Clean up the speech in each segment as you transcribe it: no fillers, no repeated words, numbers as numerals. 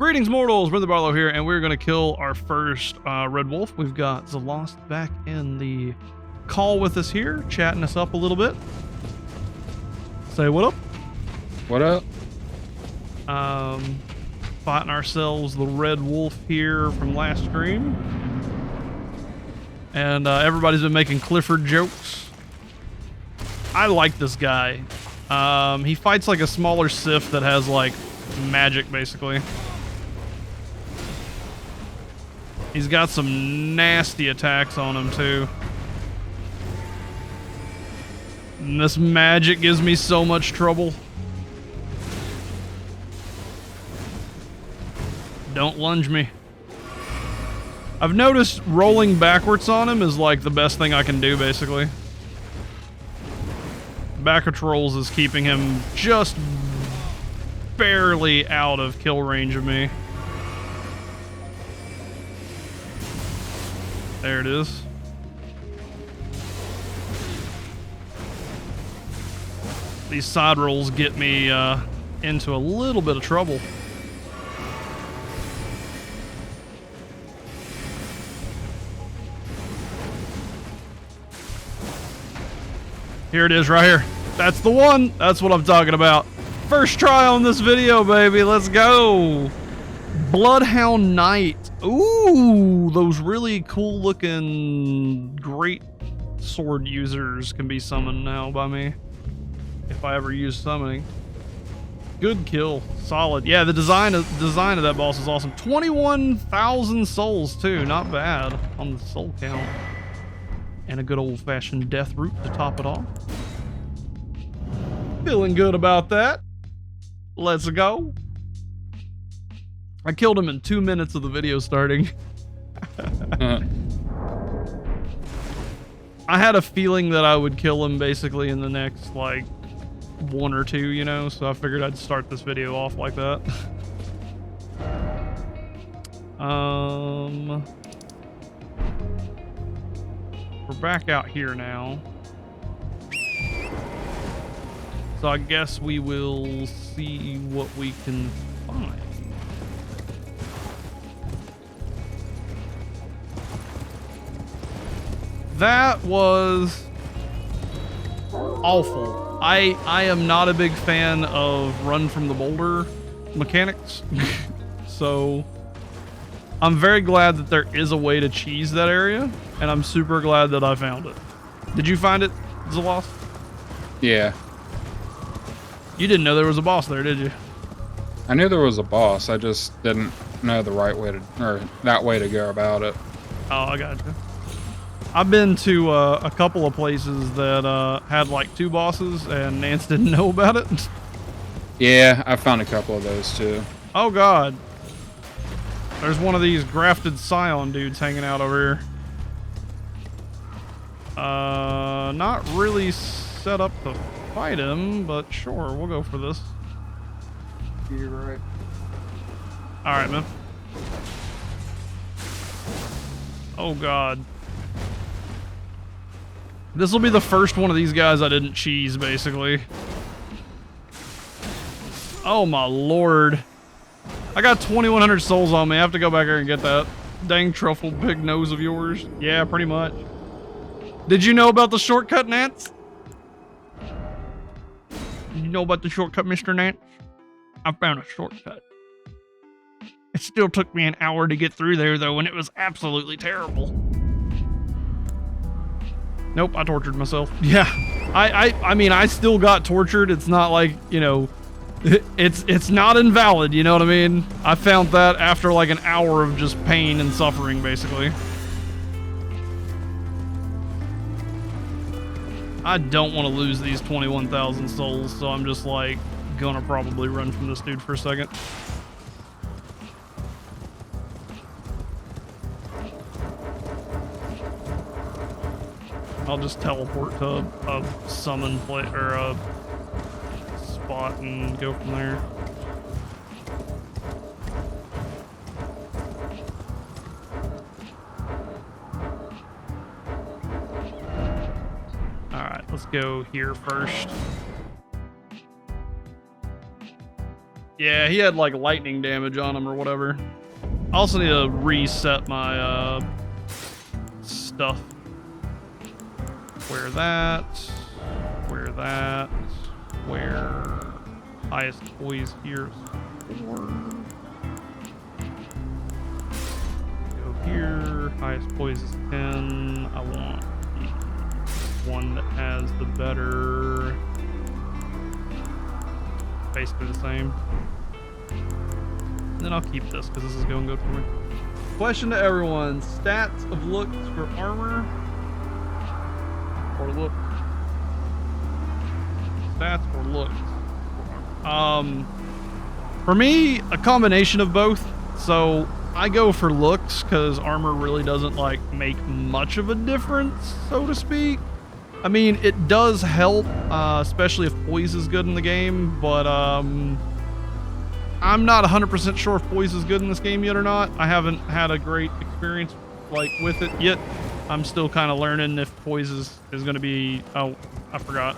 Greetings, mortals. Brimthen Barlow here, and we're going to kill our first red wolf. We've got Zalost back in the call with us here, chatting us up a little bit. Say what up? What up? Fighting ourselves the red wolf here from last stream. And everybody's been making Clifford jokes. I like this guy. He fights like a smaller Sif that has like magic, basically. He's got some nasty attacks on him too. And this magic gives me so much trouble. Don't lunge me. I've noticed rolling backwards on him is like the best thing I can do, basically. Backwards rolls is keeping him just barely out of kill range of me. There it is. These side rolls get me into a little bit of trouble. Here it is right here. That's the one. That's what I'm talking about. First try on this video, baby. Let's go. Bloodhound Knight. Ooh, those really cool looking great sword users can be summoned now by me. If I ever use summoning. Good kill. Solid. Yeah, the design of that boss is awesome. 21,000 souls too. Not bad on the soul count. And a good old-fashioned death root to top it off. Feeling good about that. Let's go. I killed him in 2 minutes of the video starting. I had a feeling that I would kill him basically in the next, like, 1 or 2, you know? So I figured I'd start this video off like that. We're back out here now. So I guess we will see what we can find. That was awful. I am not a big fan of run from the boulder mechanics. So I'm very glad that there is a way to cheese that area, and I'm super glad that I found it. Did you find it, Zalost? Yeah. You didn't know there was a boss there, did you? I knew there was a boss. I just didn't know the right way to, or that way to go about it. Oh, I gotcha. I've been to a couple of places that had like 2 bosses, and Nance didn't know about it. Yeah, I found a couple of those too. Oh God. There's one of these grafted scion dudes hanging out over here. Not really set up to fight him, but sure, we'll go for this. You're right. Alright, man. Oh God. This will be the first one of these guys I didn't cheese, basically. Oh my lord. I got 2,100 souls on me. I have to go back here and get that dang truffle big nose of yours. Yeah, pretty much. Did you know about the shortcut, Nance? Did you know about the shortcut, Mr. Nance? I found a shortcut. It still took me an hour to get through there, though, and it was absolutely terrible. Nope, I tortured myself. Yeah, I mean, I still got tortured. It's not like, you know, it's not invalid, you know what I mean? I found that after like an hour of just pain and suffering, basically. I don't want to lose these 21,000 souls, so I'm just like gonna probably run from this dude for a second. I'll just teleport to a summon play or a spot and go from there. All right, let's go here first. Yeah, he had like lightning damage on him or whatever. I also need to reset my stuff. Where that? Where that? Where? Highest poise here is 4. Go here. Highest poise is 10. I want the one that has the better. Basically the same. And then I'll keep this because this is going good for me. Question to everyone: stats of looks for armor or look? Stats or looks? For me, a combination of both. So I go for looks because armor really doesn't like make much of a difference, so to speak. I mean, it does help, especially if poise is good in the game, but I'm not 100% sure if poise is good in this game yet or not. I haven't had a great experience like with it yet. I'm still kind of learning if poise is going to be, oh, I forgot.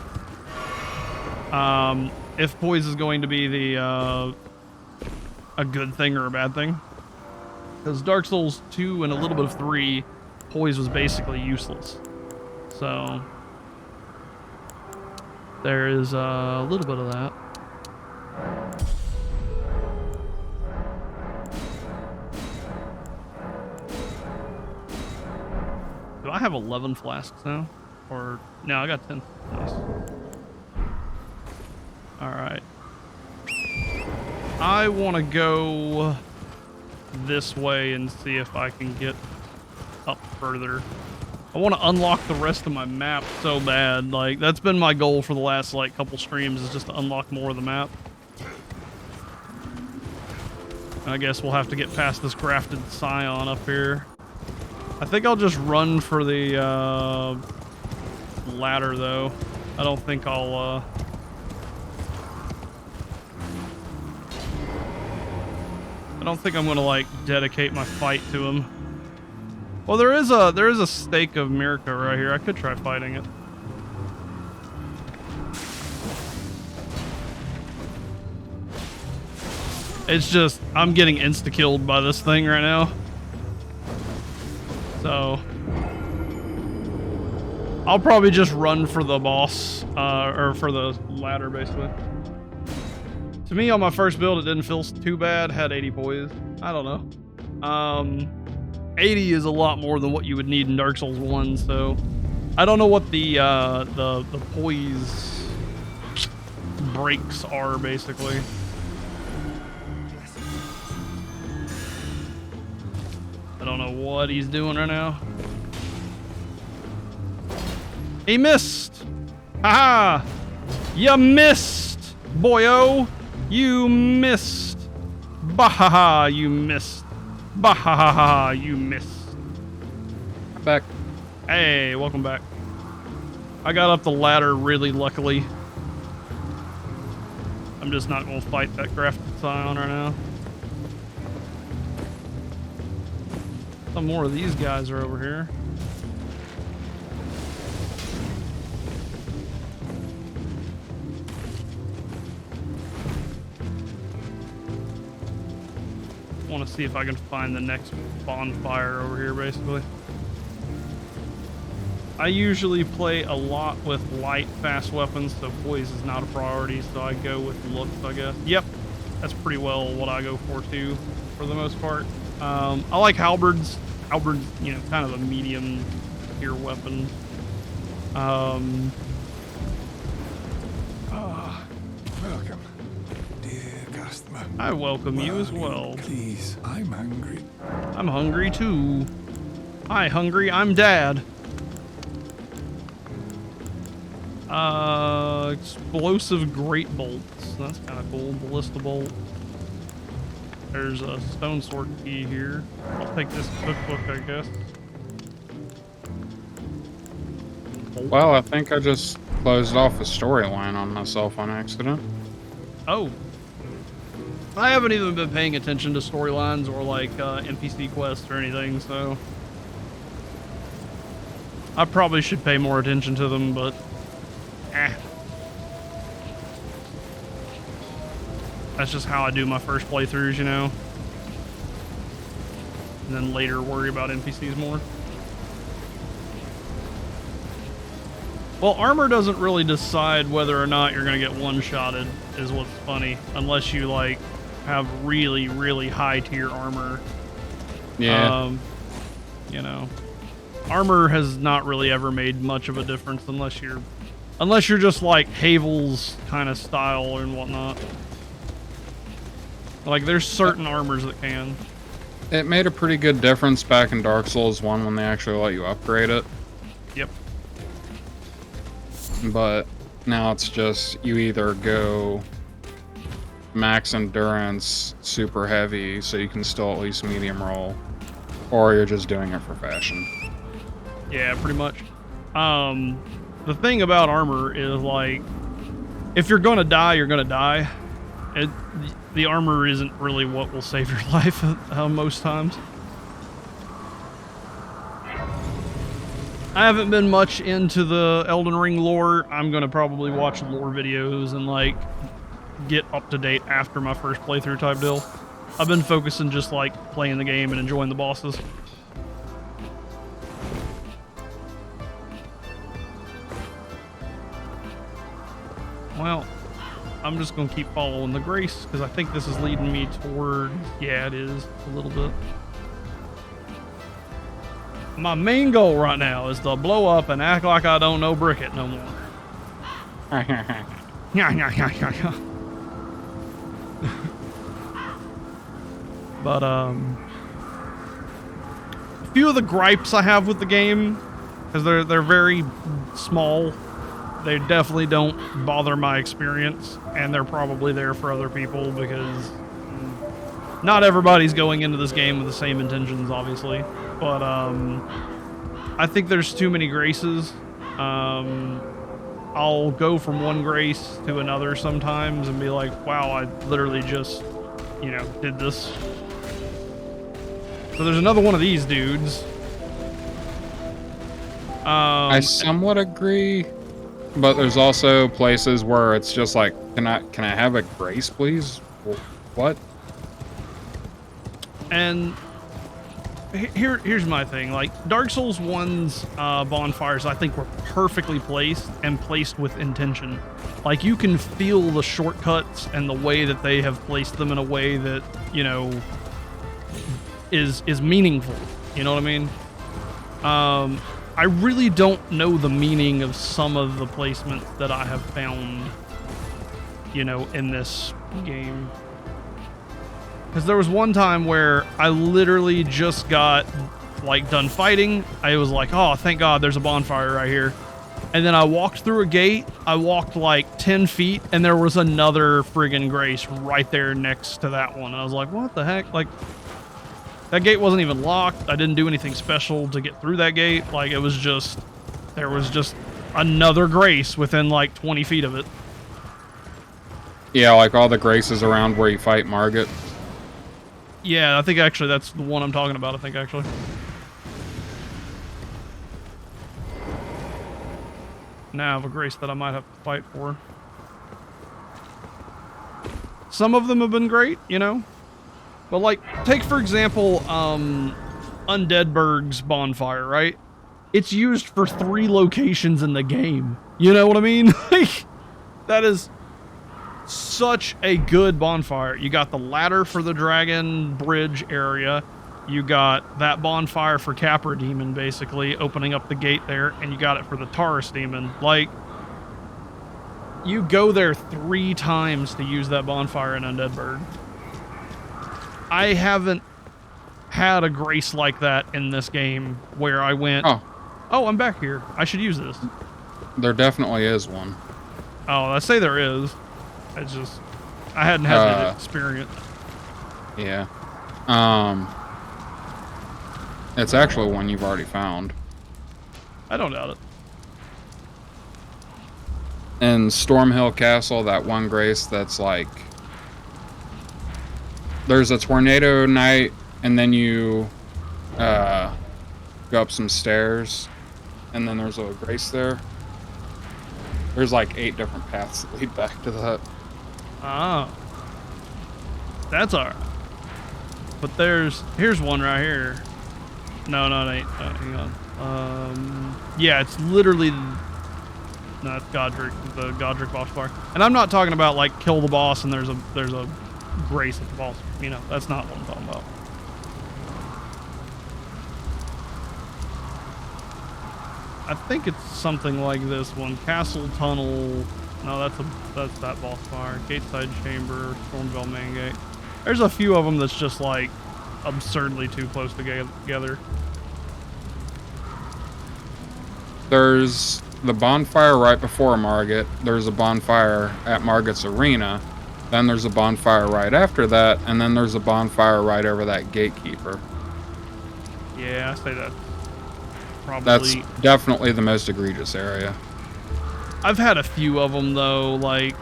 If poise is going to be the a good thing or a bad thing. Because Dark Souls 2 and a little bit of 3, poise was basically useless. So there is a little bit of that. Do I have 11 flasks now? Or no, I got 10. Nice. All right. I want to go this way and see if I can get up further. I want to unlock the rest of my map so bad. Like, that's been my goal for the last, like, couple streams, is just to unlock more of the map. I guess we'll have to get past this grafted scion up here. I think I'll just run for the ladder, though. I don't think I'll I don't think I'm gonna like dedicate my fight to him. Well, there is a stake of Mirka right here. I could try fighting it. It's just I'm getting insta-killed by this thing right now. So I'll probably just run for the boss, or for the ladder, basically. To me, on my first build, it didn't feel too bad. Had 80 poise. I don't know. 80 is a lot more than what you would need in Dark Souls 1, so I don't know what the poise breaks are, basically. I don't know what he's doing right now. He missed! Haha! You missed, boyo! You missed! Bahaha, you missed! Bahaha, you missed! Back. Hey, welcome back. I got up the ladder really luckily. I'm just not gonna fight that grafted scion right now. Some more of these guys are over here. I want to see if I can find the next bonfire over here, basically. I usually play a lot with light, fast weapons, so poise is not a priority, so I go with looks, I guess. Yep, that's pretty well what I go for, too, for the most part. I like halberds. Halberds, you know, kind of a medium tier weapon. Welcome, dear customer. I welcome you as well. Please, I'm hungry. I'm hungry too. Hi, hungry. I'm Dad. Explosive great bolts. That's kind of cool. Ballista bolt. There's a stone sword key here. I'll take this cookbook, I guess. Well, I think I just closed off a storyline on myself on accident. Oh. I haven't even been paying attention to storylines or like NPC quests or anything, so I probably should pay more attention to them, but That's just how I do my first playthroughs, you know? And then later worry about NPCs more. Well, armor doesn't really decide whether or not you're going to get one-shotted, is what's funny. Unless you, like, have really, really high-tier armor. Yeah. You know. Armor has not really ever made much of a difference unless you're just like Havel's kind of style and whatnot. Like, there's certain armors that can. It made a pretty good difference back in Dark Souls 1 when they actually let you upgrade it. Yep. But now it's just you either go max endurance, super heavy, so you can still at least medium roll, or you're just doing it for fashion. Yeah, pretty much. The thing about armor is, like, if you're gonna die, you're gonna die. The armor isn't really what will save your life most times. I haven't been much into the Elden Ring lore. I'm gonna probably watch lore videos and like get up to date after my first playthrough type deal. I've been focusing just like playing the game and enjoying the bosses. Well, I'm just gonna keep following the grace because I think this is leading me toward, yeah, it is a little bit. My main goal right now is to blow up and act like I don't know Bricket no more. But a few of the gripes I have with the game, because they're very small, they definitely don't bother my experience, and they're probably there for other people because not everybody's going into this game with the same intentions, obviously. But I think there's too many graces. I'll go from one grace to another sometimes and be like, wow, I literally just, you know, did this. So there's another one of these dudes. I somewhat agree, but there's also places where it's just like, can I have a grace, please? What? And here's my thing. Like, Dark Souls 1's bonfires, I think, were perfectly placed and placed with intention. Like, you can feel the shortcuts and the way that they have placed them in a way that, you know, is meaningful. You know what I mean? I really don't know the meaning of some of the placements that I have found, you know, in this game. Because there was one time where I literally just got, like, done fighting. I was like, oh, thank God there's a bonfire right here. And then I walked through a gate. I walked, like, 10 feet, and there was another friggin' grace right there next to that one. I was like, what the heck? Like, that gate wasn't even locked. I didn't do anything special to get through that gate. Like, it was just, there was just another grace within, like, 20 feet of it. Yeah, like all the graces around where you fight Margit. Yeah, I think actually that's the one I'm talking about, I think, actually. Now I have a grace that I might have to fight for. Some of them have been great, you know? But, like, take, for example, Undeadburg's bonfire, right? It's used for 3 locations in the game. You know what I mean? Like, that is such a good bonfire. You got the ladder for the dragon bridge area. You got that bonfire for Kappa demon, basically, opening up the gate there. And you got it for the Taurus demon. Like, you go there 3 times to use that bonfire in Undeadburg. I haven't had a grace like that in this game where I went, oh, I'm back here. I should use this. There definitely is one. Oh, I say there is. It's just, I hadn't had that experience. Yeah. It's actually one you've already found. I don't doubt it. In Stormhill Castle, that one grace that's like, there's a tornado night, and then you go up some stairs, and then there's a grace there. There's like 8 different paths that lead back to that. Ah. That's all right. But here's one right here. No, it ain't. Hang on. Yeah, it's literally. No, it's Godric, the Godric boss bar. And I'm not talking about like kill the boss and there's a grace at the boss. You know, that's not what I'm talking about. I think it's something like this one. Castle Tunnel. No, that's that boss bar. Gateside Chamber, Stormville Main Gate. There's a few of them that's just like absurdly too close together. There's the bonfire right before Margit. There's a bonfire at Margit's Arena. Then there's a bonfire right after that, and then there's a bonfire right over that gatekeeper. Yeah, I say that. Probably. That's definitely the most egregious area. I've had a few of them though. Like,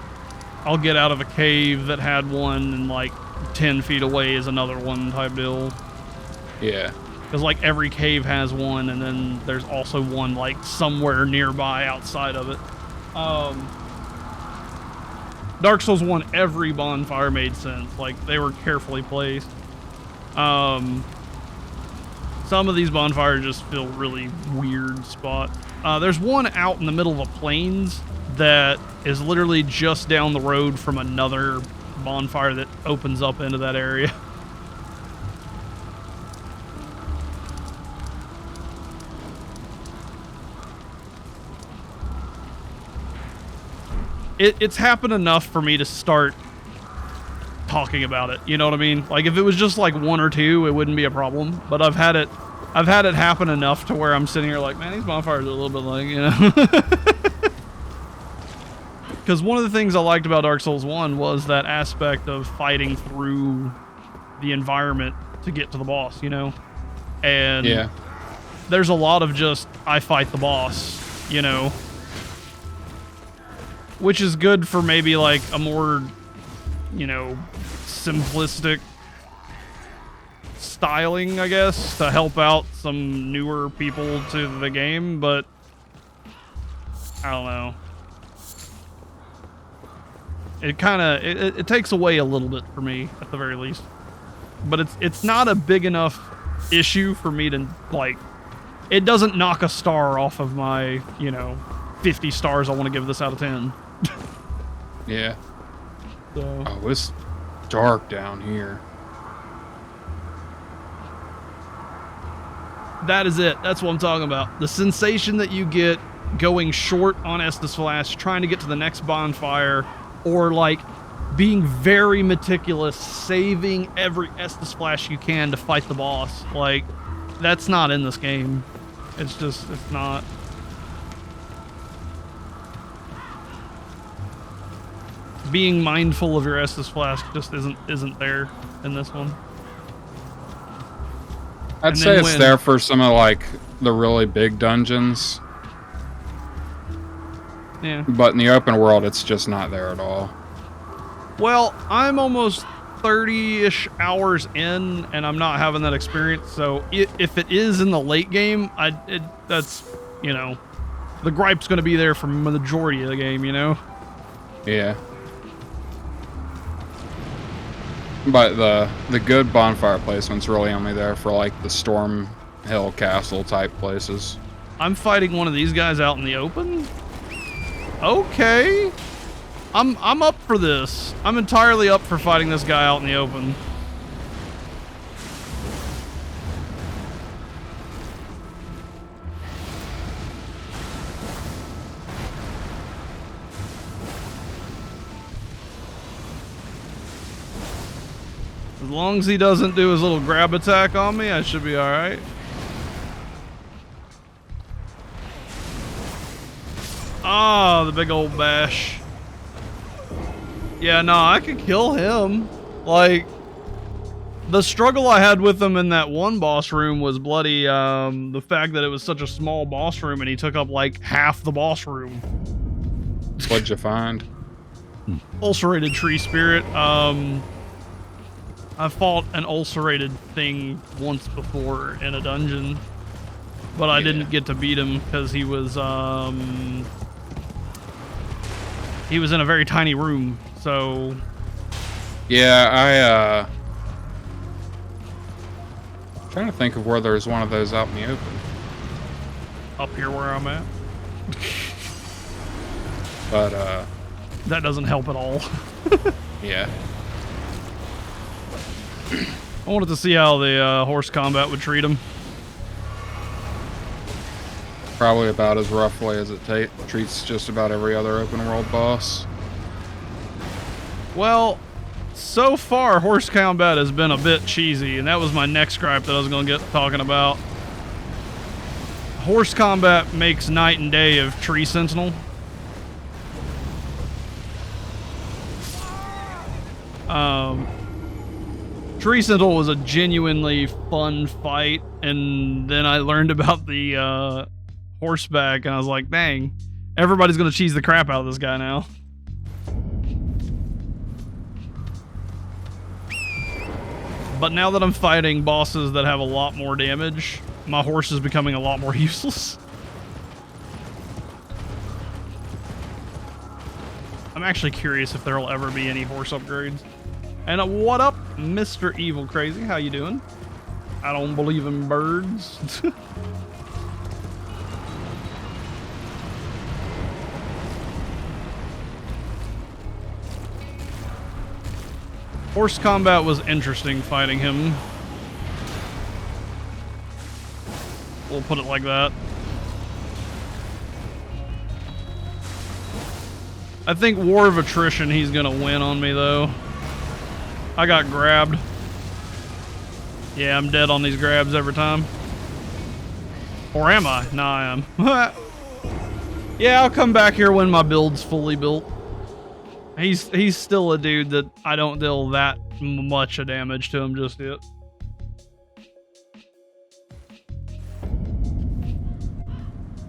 I'll get out of a cave that had one, and like 10 feet away is another one type deal. Yeah. Because like every cave has one, and then there's also one like somewhere nearby outside of it. Dark Souls 1, every bonfire made sense. Like, they were carefully placed. Some of these bonfires just feel really weird spot. There's one out in the middle of the plains that is literally just down the road from another bonfire that opens up into that area. It's happened enough for me to start talking about it. You know what I mean? Like, if it was just like one or two, it wouldn't be a problem. But I've had it happen enough to where I'm sitting here like, man, these bonfires are a little bit like, you know. Because one of the things I liked about Dark Souls 1 was that aspect of fighting through the environment to get to the boss, you know? And yeah, there's a lot of just, I fight the boss, you know? Which is good for maybe like a more, you know, simplistic styling, I guess, to help out some newer people to the game, but I don't know. It kind of it takes away a little bit for me at the very least. But it's not a big enough issue for me to like, it doesn't knock a star off of my, you know, 50 stars I want to give this out of 10. yeah. So. Oh, it's dark down here. That is it. That's what I'm talking about. The sensation that you get going short on Estus Flash, trying to get to the next bonfire, or like being very meticulous, saving every Estus Flash you can to fight the boss. Like, that's not in this game. It's not. Being mindful of your Estus Flask just isn't there in this one. I'd say it's there for some of like the really big dungeons. Yeah. But in the open world, it's just not there at all. Well, I'm almost 30-ish hours in, and I'm not having that experience. So if it is in the late game, that's, you know, the gripe's going to be there for the majority of the game, you know? Yeah. But the good bonfire placement's really only there for like the Storm Hill Castle type places. I'm fighting one of these guys out in the open? Okay. I'm up for this. I'm entirely up for fighting this guy out in the open. As long as he doesn't do his little grab attack on me, I should be alright. Ah, the big old bash. Yeah, no, I could kill him. Like, the struggle I had with him in that one boss room was bloody, the fact that it was such a small boss room and he took up like half the boss room. What'd you find? Ulcerated tree spirit. I fought an ulcerated thing once before in a dungeon, but I didn't get to beat him because he was in a very tiny room. So Yeah, trying to think of where there's one of those out in the open. Up here where I'm at. But, that doesn't help at all. yeah. I wanted to see how the horse combat would treat him. Probably about as roughly as it treats just about every other open world boss. Well, so far, horse combat has been a bit cheesy, and that was my next gripe that I was going to get talking about. Horse combat makes night and day of Tree Sentinel. Tree Sentinel was a genuinely fun fight, and then I learned about the horseback, and I was like, dang, everybody's going to cheese the crap out of this guy now. But now that I'm fighting bosses that have a lot more damage, my horse is becoming a lot more useless. I'm actually curious if there will ever be any horse upgrades. And what up, Mr. Evil Crazy? How you doing? I don't believe in birds. Horse combat was interesting fighting him. We'll put it like that. I think War of Attrition, he's gonna win on me though. I got grabbed. Yeah, I'm dead on these grabs every time. Or am I? Nah, I am. Yeah, I'll come back here when my build's fully built. He's still a dude that I don't deal that much of damage to him just yet.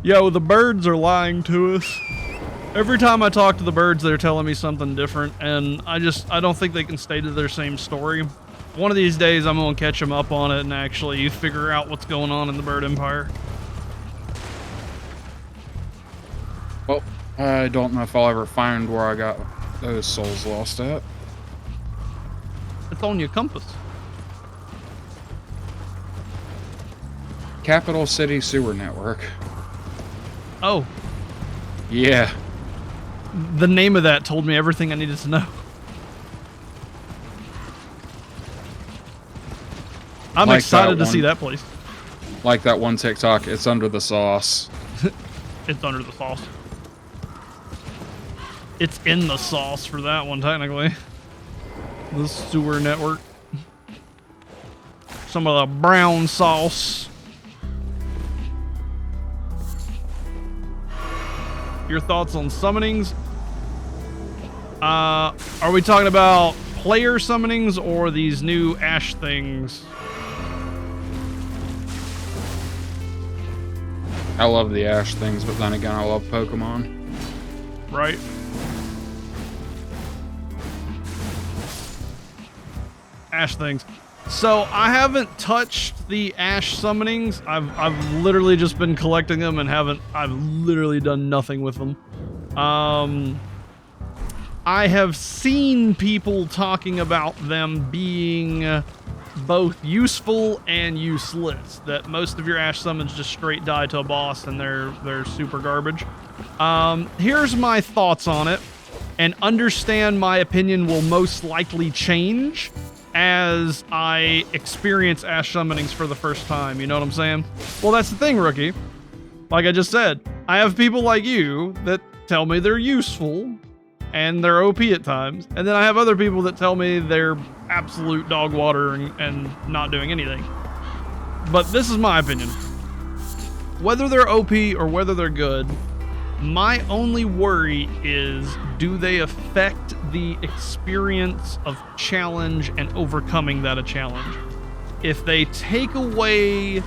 Yo, the birds are lying to us. Every time I talk to the birds, they're telling me something different, and I don't think they can stay to their same story. One of these days, I'm gonna catch them up on it and actually figure out what's going on in the bird empire. Well, I don't know if I'll ever find where I got those souls lost at. It's on your compass. Capital City Sewer Network. Oh. Yeah. The name of that told me everything I needed to know. I'm like excited to see that place. Like that one TikTok, it's under the sauce. It's under the sauce. It's in the sauce for that one, technically. The sewer network. Some of the brown sauce. Your thoughts on summonings? Are we talking about player summonings or these new ash things? I love the ash things, but then again, I love Pokemon. Right. Ash things. So I haven't touched the ash summonings. I've literally just been collecting them and I've literally done nothing with them. I have seen people talking about them being both useful and useless. That most of your ash summons just straight die to a boss and they're super garbage. Here's my thoughts on it, and understand my opinion will most likely change as I experience ash summonings for the first time. You know what I'm saying? Well, that's the thing, Rookie. Like I just said, I have people like you that tell me they're useful and they're OP at times, and then I have other people that tell me they're absolute dog water and not doing anything. But this is my opinion. Whether they're OP or whether they're good, my only worry is, do they affect the experience of challenge and overcoming that a challenge? If they take away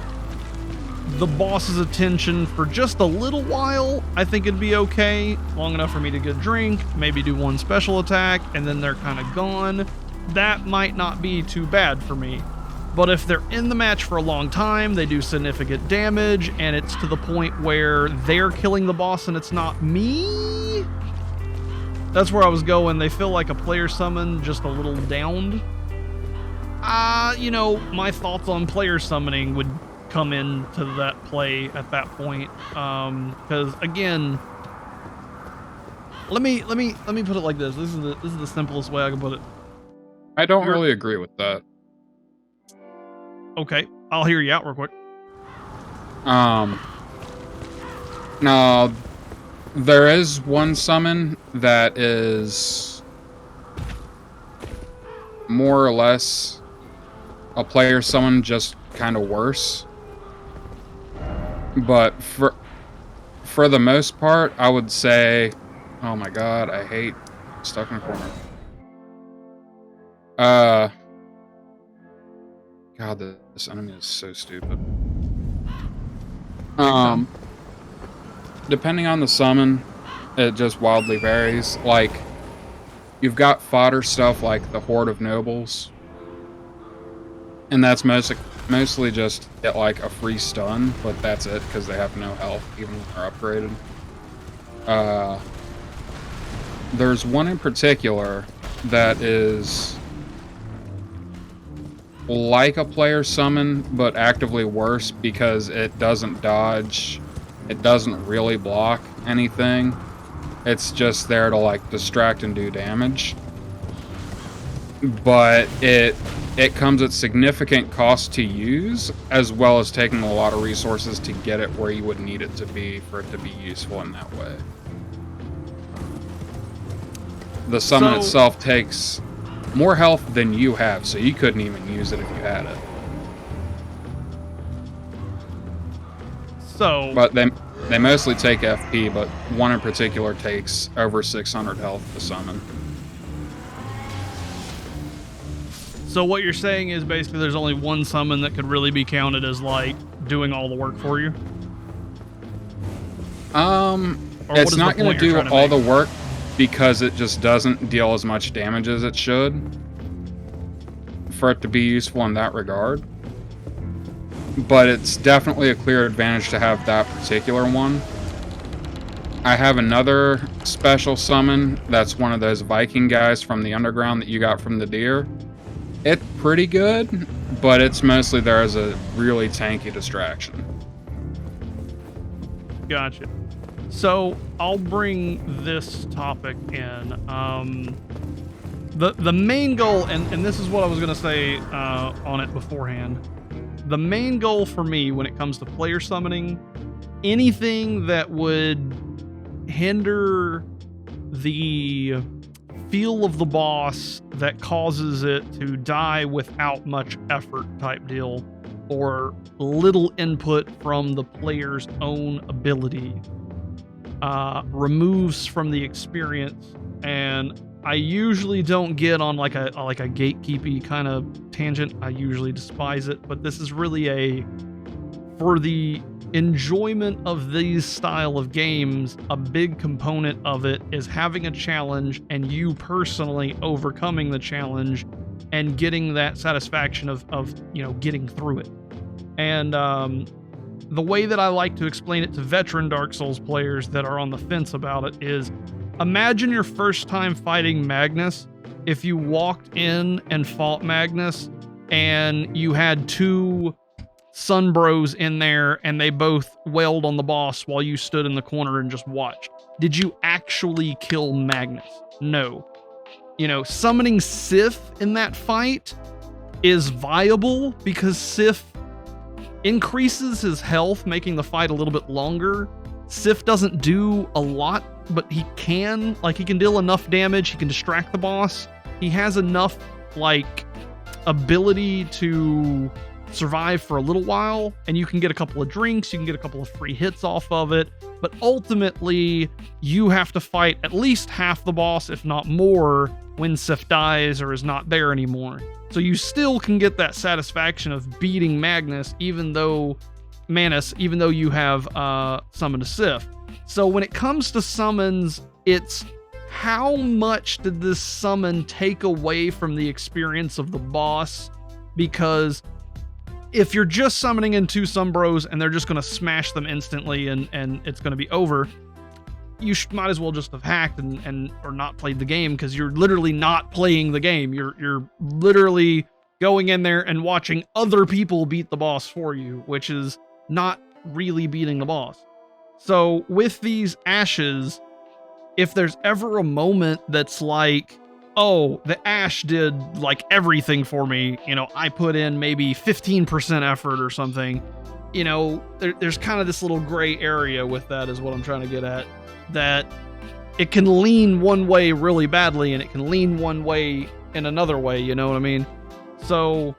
the boss's attention for just a little while, I think it'd be okay. Long enough for me to get a drink, maybe do one special attack, and then they're kind of gone. That might not be too bad for me. But if they're in the match for a long time, they do significant damage, and it's to the point where they're killing the boss and it's not me, That's where I was going. They feel like a player summon, just a little downed. You know, my thoughts on player summoning would come into that play at that point. Because again, let me put it like this. This is the simplest way I can put it. I don't really agree with that. Okay, I'll hear you out real quick. Now, there is one summon that is more or less a player summon, just kind of worse. But for the most part, I would say, oh my god, I hate stuck in a corner. God, this enemy is so stupid. Depending on the summon, it just wildly varies. Like, you've got fodder stuff like the Horde of Nobles, and that's mostly just get like a free stun, but that's it because they have no health even when they're upgraded. There's one in particular that is like a player summon, but actively worse because it doesn't dodge, it doesn't really block anything. It's just there to like distract and do damage. But it comes at significant cost to use, as well as taking a lot of resources to get it where you would need it to be for it to be useful in that way. The summon itself takes more health than you have, so you couldn't even use it if you had it. So, but they mostly take FP, but one in particular takes over 600 health to summon. So what you're saying is basically there's only one summon that could really be counted as like doing all the work for you? It's not going to do all the work because it just doesn't deal as much damage as it should for it to be useful in that regard. But it's definitely a clear advantage to have that particular one. I have another special summon that's one of those Viking guys from the underground that you got from the deer. It's pretty good, but it's mostly there as a really tanky distraction. Gotcha. So I'll bring this topic in. The main goal, and this is what I was going to say on it beforehand. The main goal for me when it comes to player summoning, anything that would hinder the feel of the boss that causes it to die without much effort type deal, or little input from the player's own ability, removes from the experience. And I usually don't get on like a gatekeepy kind of tangent. I usually despise it, but this is really for the enjoyment of these style of games, a big component of it is having a challenge and you personally overcoming the challenge and getting that satisfaction of getting through it. And the way that I like to explain it to veteran Dark Souls players that are on the fence about it is, imagine your first time fighting Magnus. If you walked in and fought Magnus and you had two Sunbros in there and they both wailed on the boss while you stood in the corner and just watched. Did you actually kill Magnus? No. Summoning Sif in that fight is viable because Sif increases his health, making the fight a little bit longer. Sif doesn't do a lot, but he can deal enough damage. He can distract the boss. He has enough ability to survive for a little while, and you can get a couple of drinks, you can get a couple of free hits off of it, but ultimately you have to fight at least half the boss, if not more, when Sif dies or is not there anymore. So you still can get that satisfaction of beating Manus, even though you have summoned a Sif. So when it comes to summons, it's how much did this summon take away from the experience of the boss? Because if you're just summoning in two Sunbros and they're just going to smash them instantly and it's going to be over, might as well just have hacked and or not played the game, because you're literally not playing the game. You're literally going in there and watching other people beat the boss for you, which is not really beating the boss. So with these ashes, if there's ever a moment that's like, oh, the ash did like everything for me, you know, I put in maybe 15% effort or something, you know, there's kind of this little gray area with that, is what I'm trying to get at, that it can lean one way really badly and it can lean one way in another way, you know what I mean? So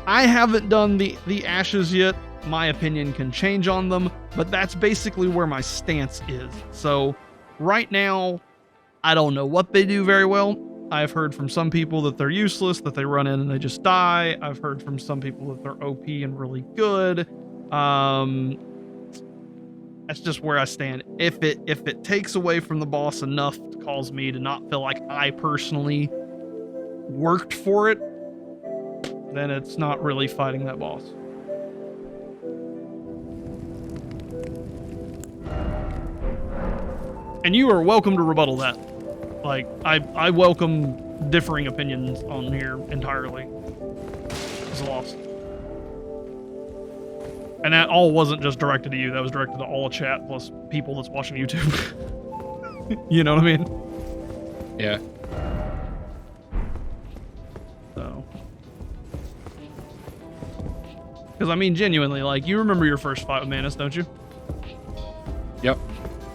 I haven't done the ashes yet. My opinion can change on them, but that's basically where my stance is. So right now, I don't know what they do very well. I've heard from some people that they're useless, that they run in and they just die. I've heard from some people that they're OP and really good. That's just where I stand. If it takes away from the boss enough to cause me to not feel like I personally worked for it, then it's not really fighting that boss. And you are welcome to rebuttal that. Like, I welcome differing opinions on here entirely. It's a loss. And that all wasn't just directed to you. That was directed to all chat plus people that's watching YouTube. You know what I mean? Yeah. So. Because, I mean, genuinely, like, you remember your first fight with Manus, don't you? Yep.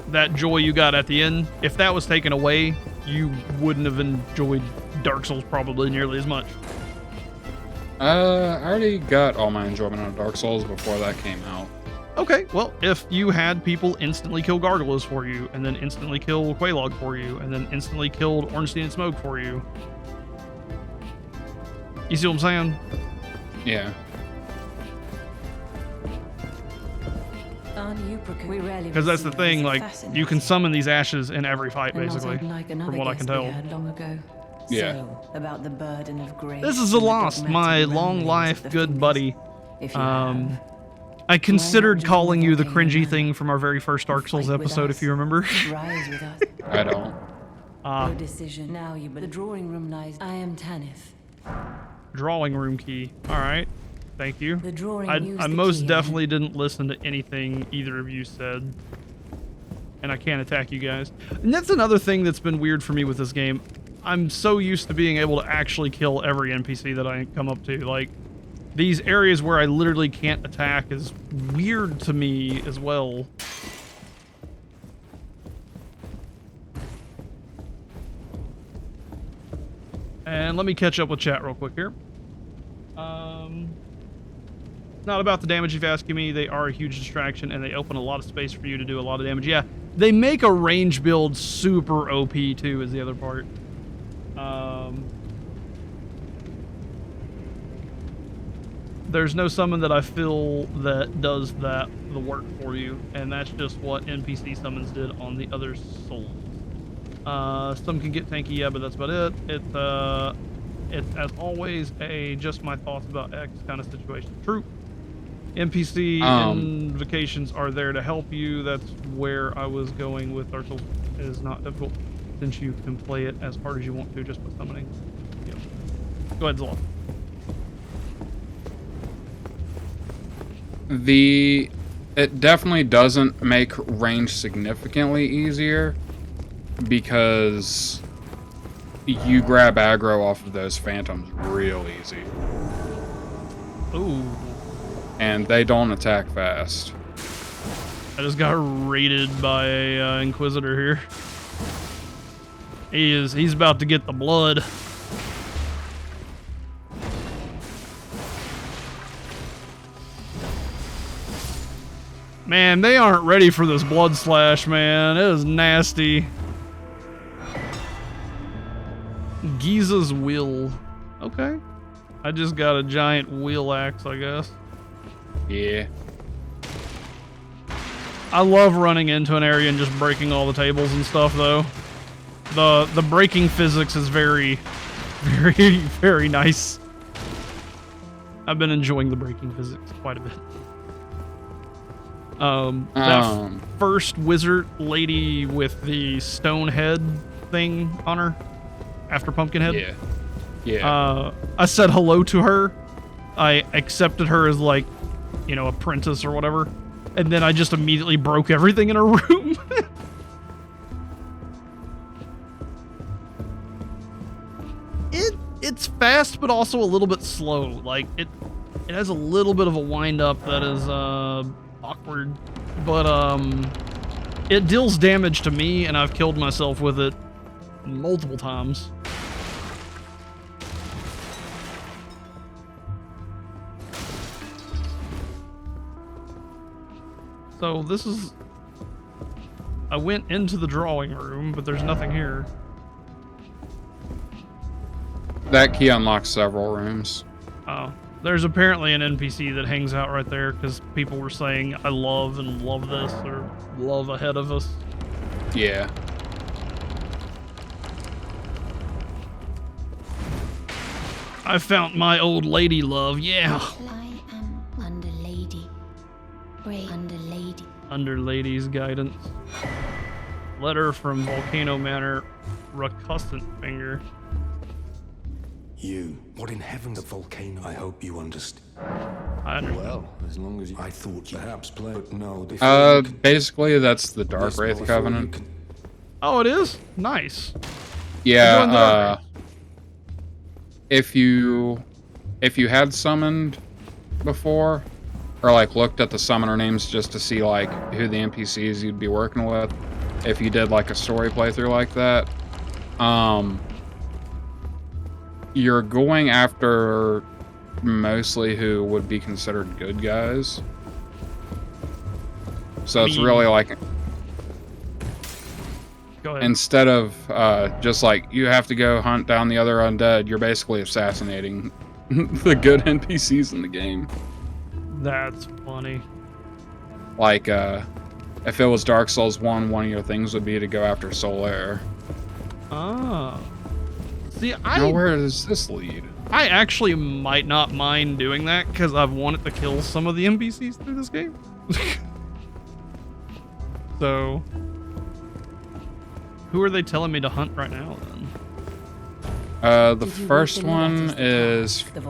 That joy you got at the end, if that was taken away, you wouldn't have enjoyed Dark Souls probably nearly as much. I already got all my enjoyment out of Dark Souls before that came out. Okay, well, if you had people instantly kill Gargoyles for you, and then instantly kill Quelaag for you, and then instantly killed Ornstein and Smoke for you. You see what I'm saying? Yeah. Because that's the thing, like, you can summon these ashes in every fight, basically, from what I can tell. Yeah. So, about the burden of grace. This is a loss, my long life good buddy. I considered calling you the cringy thing from our very first Dark Souls episode, if you remember. I don't. Your decision now, but the drawing room lies. I am Tanith. Drawing room key. All right. Thank you. The drawing I most definitely didn't listen to anything either of you said. And I can't attack you guys. And that's another thing that's been weird for me with this game. I'm so used to being able to actually kill every NPC that I come up to. Like, these areas where I literally can't attack is weird to me as well. And let me catch up with chat real quick here. Not about the damage if you ask me. They are a huge distraction and they open a lot of space for you to do a lot of damage. Yeah, they make a range build super OP too, is the other part. There's no summon that I feel that does the work for you, and that's just what NPC summons did on the other souls. Some can get tanky, yeah, but that's about it. It's as always a just my thoughts about X kind of situation. True. NPC invocations are there to help you. That's where I was going with Dark Souls. It is not difficult since you can play it as hard as you want to just by summoning. Yep. Go ahead, Zoloth. It definitely doesn't make range significantly easier because you grab aggro off of those phantoms real easy. Ooh. And they don't attack fast. I just got raided by a Inquisitor here. He's about to get the blood. Man, they aren't ready for this blood slash, man. It is nasty. Giza's Will. Okay. I just got a giant wheel axe, I guess. Yeah. I love running into an area and just breaking all the tables and stuff, though. The breaking physics is very, very, very nice. I've been enjoying the breaking physics quite a bit. That first wizard lady with the stone head thing on her after Pumpkinhead. Yeah. Yeah. I said hello to her. I accepted her as like, you know, apprentice or whatever. And then I just immediately broke everything in her room. It's fast, but also a little bit slow. Like it has a little bit of a wind up that is awkward, but it deals damage to me, and I've killed myself with it multiple times. So this is... I went into the drawing room, but there's nothing here. That key unlocks several rooms. Oh. There's apparently an NPC that hangs out right there because people were saying, I love and love this, or love ahead of us. Yeah. I found my old lady love, yeah. I am under lady. Brave under lady. Under lady's guidance. Letter from Volcano Manor, Recustant Finger. You. What in heaven's a volcano? I hope you understand. I understand. Well, as long as you... I thought you perhaps play, but no. Basically, that's the Dark Wraith Covenant. Oh, it is? Nice. Yeah, if you had summoned before, or like looked at the summoner names just to see like who the NPCs you'd be working with, if you did like a story playthrough like that, you're going after mostly who would be considered good guys. So it's really like, go ahead. Instead of just like you have to go hunt down the other undead, you're basically assassinating the good NPCs in the game. That's funny. Like if it was Dark Souls 1, one of your things would be to go after Solaire. Ah. See, Now where does this lead? I actually might not mind doing that because I've wanted to kill some of the NPCs through this game. So, who are they telling me to hunt right now then? The first one is an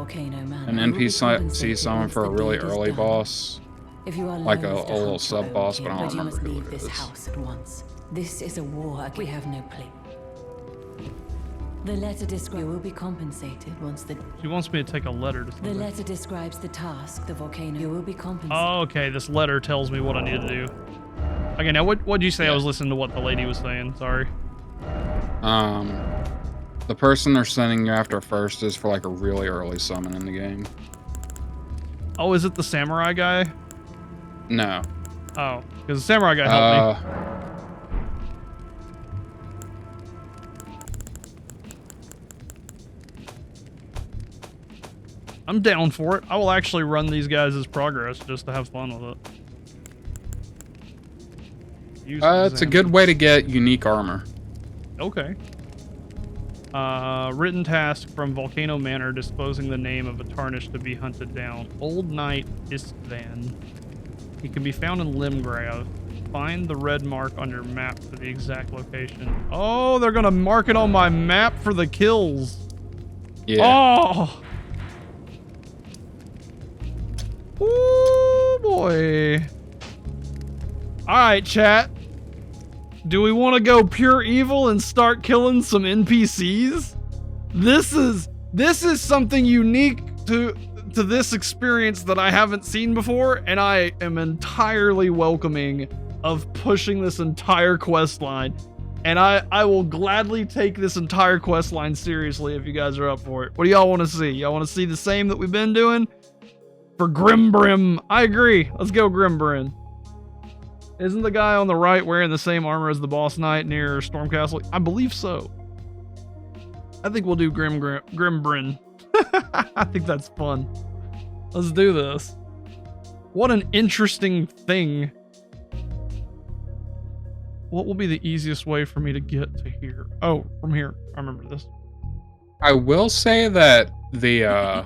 NPC summon for a really early boss. Like a little sub-boss, but I don't remember who it is. This is a war. We have no place. The letter describes you will be compensated once the... She wants me to take a letter to The something. letter describes the task, the volcano. You will be compensated. Oh, okay. This letter tells me what I need to do. Okay, now what'd you say? I was listening to what the lady was saying. Sorry. The person they're sending you after first is for like a really early summon in the game. Oh, is it the samurai guy? No. Oh, because the samurai guy helped me. I'm down for it. I will actually run these guys as progress just to have fun with it. It's a good way to get unique armor. Okay. Written task from Volcano Manor, disclosing the name of a tarnished to be hunted down. Old Knight Istvan. He can be found in Limgrave. Find the red mark on your map for the exact location. Oh, they're gonna mark it on my map for the kills. Yeah. Oh! Ooh, boy. Alright, chat. Do we want to go pure evil and start killing some NPCs? This is something unique to this experience that I haven't seen before, and I am entirely welcoming of pushing this entire quest line. And I will gladly take this entire quest line seriously if you guys are up for it. What do y'all want to see? Y'all want to see the same that we've been doing? For Grimbrim. I agree. Let's go Grimbrim. Isn't the guy on the right wearing the same armor as the boss knight near Stormcastle? I believe so. I think we'll do Grimbrin. I think that's fun. Let's do this. What an interesting thing. What will be the easiest way for me to get to here? Oh, from here. I remember this. I will say that the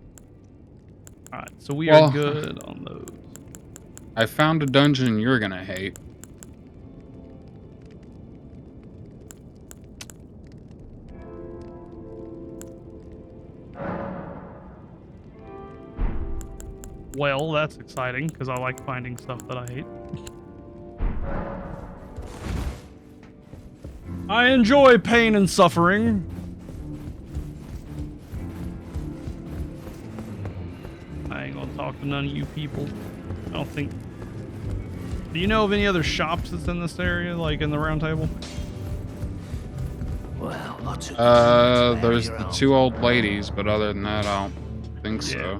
Alright, so we Well, are good on those. I found a dungeon you're gonna hate. Well, that's exciting, because I like finding stuff that I hate. I enjoy pain and suffering. I ain't gonna talk to none of you people. I don't think... Do you know of any other shops that's in this area, like in the round table? Well, There's the 2 old ladies, but other than that, I don't think so.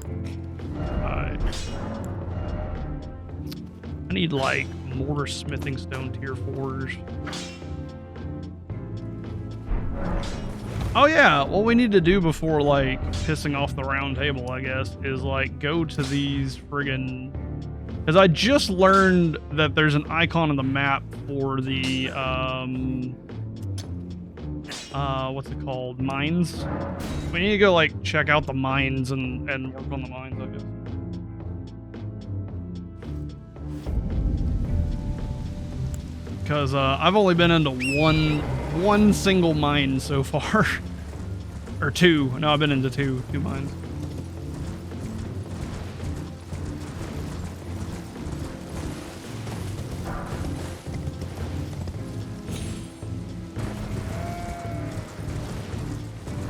I need, like, mortar smithing stone tier 4s. Oh yeah, what we need to do before, like, pissing off the round table, I guess, is, like, go to these friggin'... Because I just learned that there's an icon on the map for the, what's it called? Mines? We need to go, like, check out the mines and work on the mines, I guess. Because I've only been into one single mine so far. Or 2. No, I've been into two mines.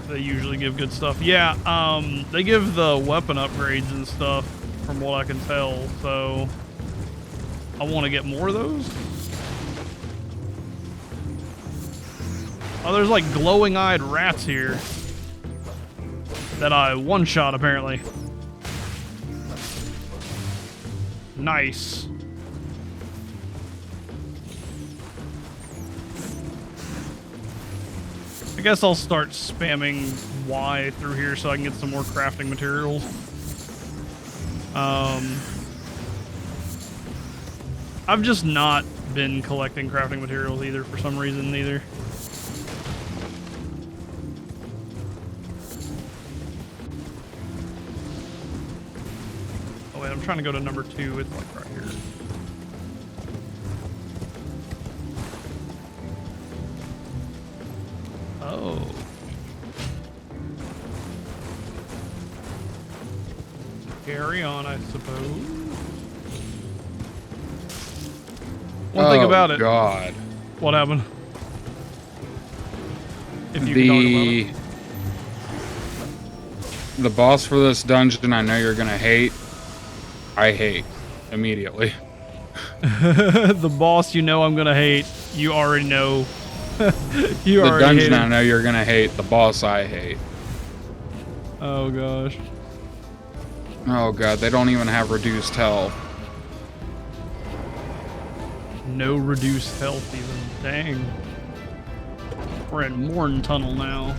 They usually give good stuff. Yeah, they give the weapon upgrades and stuff from what I can tell, so I want to get more of those. Oh, there's like glowing-eyed rats here that I one-shot, apparently. Nice. I guess I'll start spamming Y through here so I can get some more crafting materials. I've just not been collecting crafting materials either for some reason either. Oh wait, I'm trying to go to number 2. It's like right here. Oh. Carry on, I suppose. One thing about it. Oh, God. What happened? If you can talk about it. The boss for this dungeon I know you're gonna hate, I hate immediately. The boss you know I'm gonna hate, you already know. You The already dungeon hate I him. know you're gonna hate, the boss I hate. Oh gosh. Oh God, they don't even have reduced health. No reduced health even. Dang. We're in Morn Tunnel now.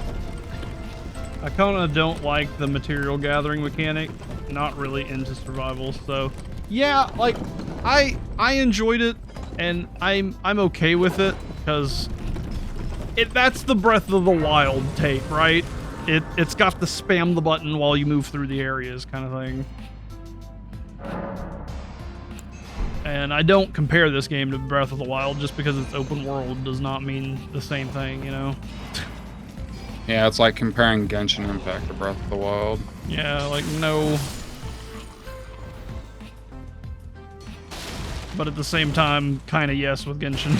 I kind of don't like the material gathering mechanic. Not really into survival, so yeah, like I enjoyed it, and I'm okay with it because that's the Breath of the Wild take, right? It's got the spam the button while you move through the areas kind of thing. And I don't compare this game to Breath of the Wild. Just because it's open world does not mean the same thing, you know? Yeah, it's like comparing Genshin Impact to Breath of the Wild. Yeah, like, no. But at the same time, kind of yes with Genshin.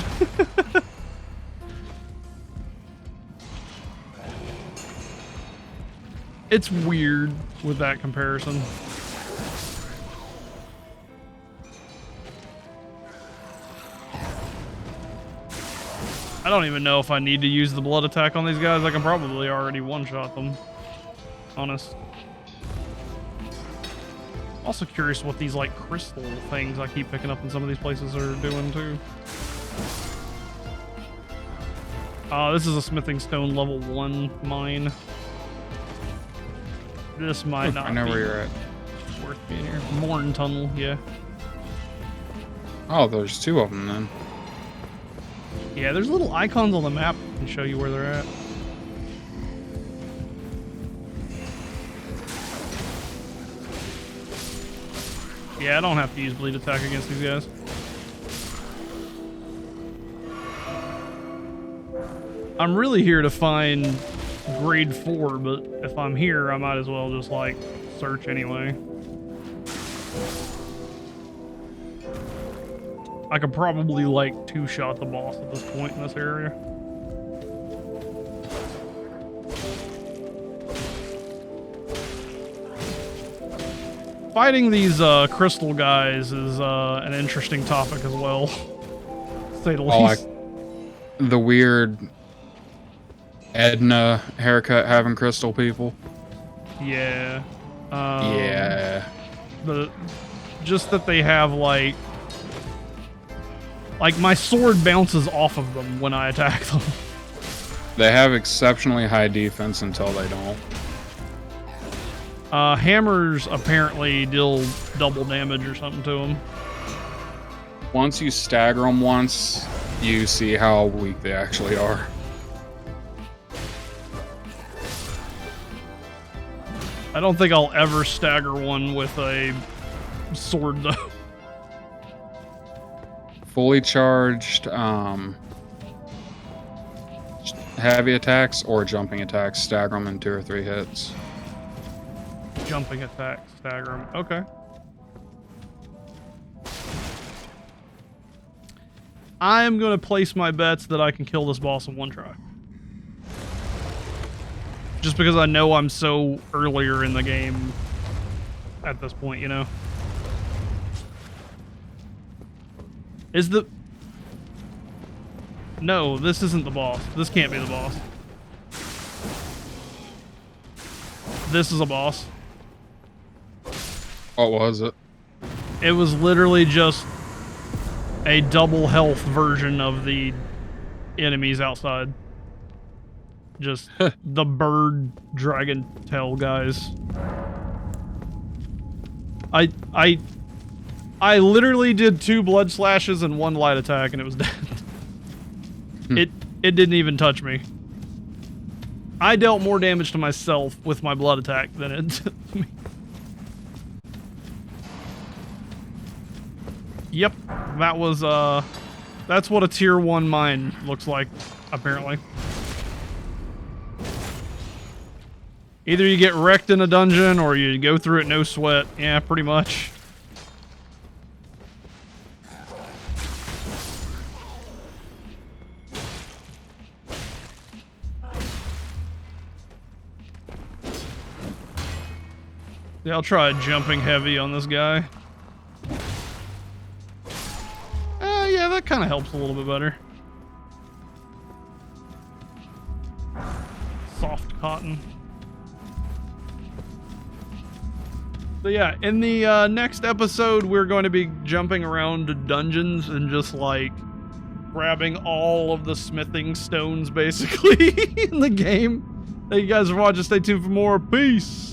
It's weird with that comparison. I don't even know if I need to use the blood attack on these guys. I can probably already one-shot them. Honest. Also curious what these, like, crystal things I keep picking up in some of these places are doing, too. This is a smithing stone level 1 mine. This might not be. I know where you're at. Worth being here. Morn Tunnel, yeah. Oh, there's 2 of them then. Yeah, there's little icons on the map that can show you where they're at. Yeah, I don't have to use bleed attack against these guys. I'm really here to find grade 4, but if I'm here, I might as well just, like, search anyway. I could probably, like, two-shot the boss at this point in this area. Fighting these crystal guys is an interesting topic as well, to say the least. The weird Edna haircut having crystal people. Yeah. Yeah. Just that they have like my sword bounces off of them when I attack them. They have exceptionally high defense until they don't. Hammers apparently deal double damage or something to them. Once you stagger them once, you see how weak they actually are. I don't think I'll ever stagger one with a sword though. Fully charged heavy attacks or jumping attacks, stagger them in 2 or 3 hits. Jumping attack, stagger them. Okay. I am going to place my bets that I can kill this boss in one try. Just because I know I'm so earlier in the game at this point, you know? Is the... No, this isn't the boss. This can't be the boss. This is a boss. What was it? It was literally just a double health version of the enemies outside. Just the bird dragon tail guys. I literally did 2 blood slashes and 1 light attack and it was dead. It didn't even touch me. I dealt more damage to myself with my blood attack than it did me. Yep, that was that's what a tier 1 mine looks like, apparently. Either you get wrecked in a dungeon or you go through it no sweat. Yeah, pretty much. Yeah, I'll try jumping heavy on this guy. Yeah, that kind of helps a little bit better. Soft cotton. So yeah, in the next episode, we're going to be jumping around to dungeons and just like grabbing all of the smithing stones basically in the game. Thank you guys for watching. Stay tuned for more. Peace.